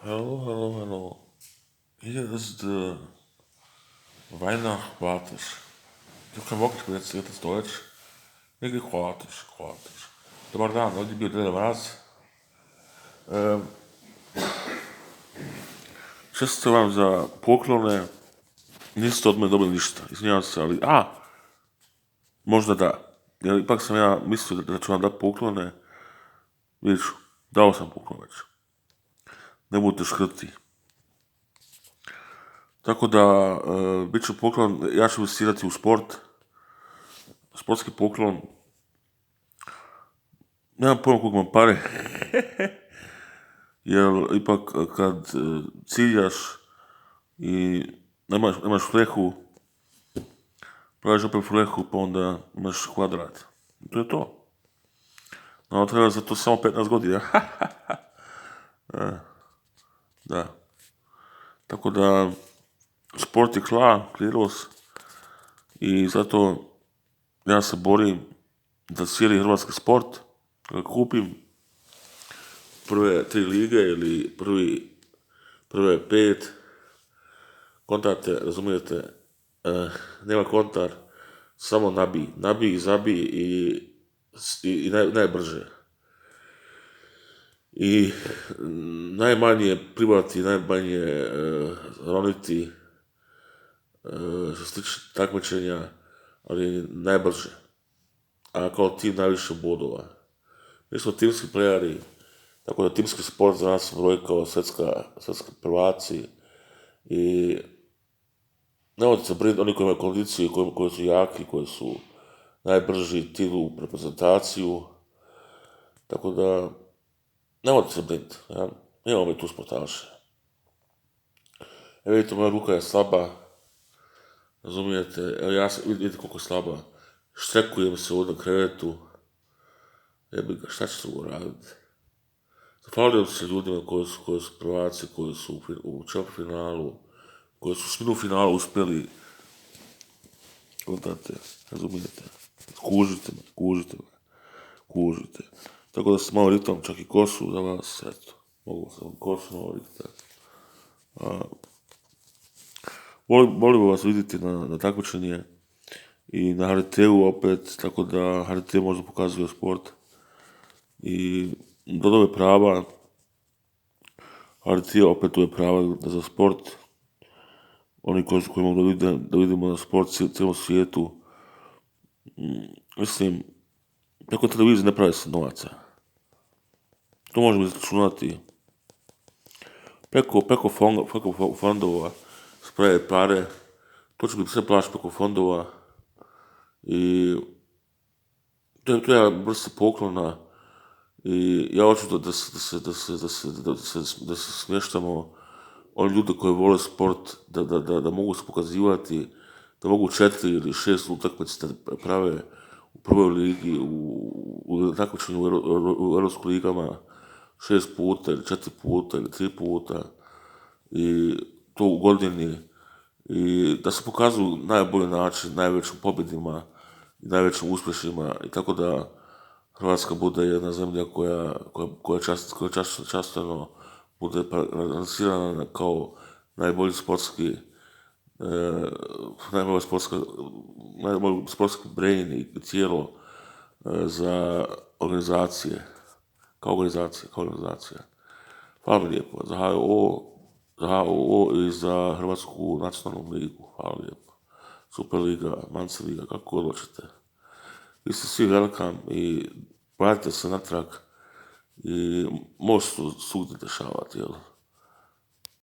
Hallo, hallo, hallo. Hier ist Weihnacht-Kroatisch. Ich hab keinen Bock, ich bin jetzt drittes Deutsch. Nego Kroatisch, Kroatisch. Dobar dan, ovdje je bio Deda Mraz. Često vam za poklone, niste od mene dobili ništa, izvinjavam se, ali, možda da. Jer ipak sam ja mislio da ću vam dati poklone, vidjet ću, dao sam poklon već. Ne budete škrti. Tako da, bit će poklon, ja ću investirati u sport, sportski poklon. Nemam pojma koliko imam pare, jer ipak kad ciljaš i nemaš flehu, praviš opet flehu pa onda imaš kvadrat. To je to. No, treba za to samo 15 godina. Da. Tako da, sport je kliros i zato ja se borim da cijeli hrvatski sport kupim prve 3 lige ili prve 5 kontate, razumijete, nema kontar, samo nabij, zabij i najbrže. I najmanje pribaviti, najmanje roniti, što se tiče takmičenja, ali najbrže. A kao tim najviše bodova. Mi smo timski plejari, tako da timski sport za nas broji kao svjetska prvaci i nemojte se brinuti oni koji imaju kondiciju, koji su jaki, koji su najbrži, tilu reprezentaciju, tako da nemojte se brinuti, ja? Imamo mi tu sportaše. Evo vidite, moja ruka je slaba, razumijete, evo vidite koliko je slaba, štrekujem se ovdje na krevetu, jebi ga, šta ću se uraditi? Zahvaljujem se ljudima koji su prvaci, koji su u četvrtfinalu, koji su u finalu uspjeli, kontate, razumijete, kužite. Tako da sam malo ritam čak i kosu za vas, eto, mogu sam kosu malo ritati. Volimo vas vidjeti na takmičenje i na HRT-u opet, tako da HRT možda pokazuje sport. I do ove prava, HRT opet ove prava za sport. Oni koji mogu da vidimo na sport cijelom svijetu. Mislim, preko televizije ne pravi se novaca. To možemo izračunati. Preko fondova sprave pare. To će biti sve plaći preko fondova. I to je jedna vrsta poklona. I ja hoću da se smještamo oni ljudi koji vole sport, da mogu se pokazivati, da mogu 4 ili 6 utakmice da prave u prvoj ligi, u takmičenju u europskim ligama 6 puta ili 4 puta ili 3 puta i to u godini i da se pokazuju najbolji način, najvećim pobjedima i najvećim uspješima i tako da Hrvatska bude jedna zemlja koja častveno bude lansirana kao najbolji brain i tijelo za organizacije, kao organizacija. Hvala mi lijepo za HOO i za Hrvatsku nacionalnu ligu. Hvala lijepo. Superliga, Manca liga, kako odločite. Vi ste svi welcome i vratite se natrag i može se svugdje dešavati, jel?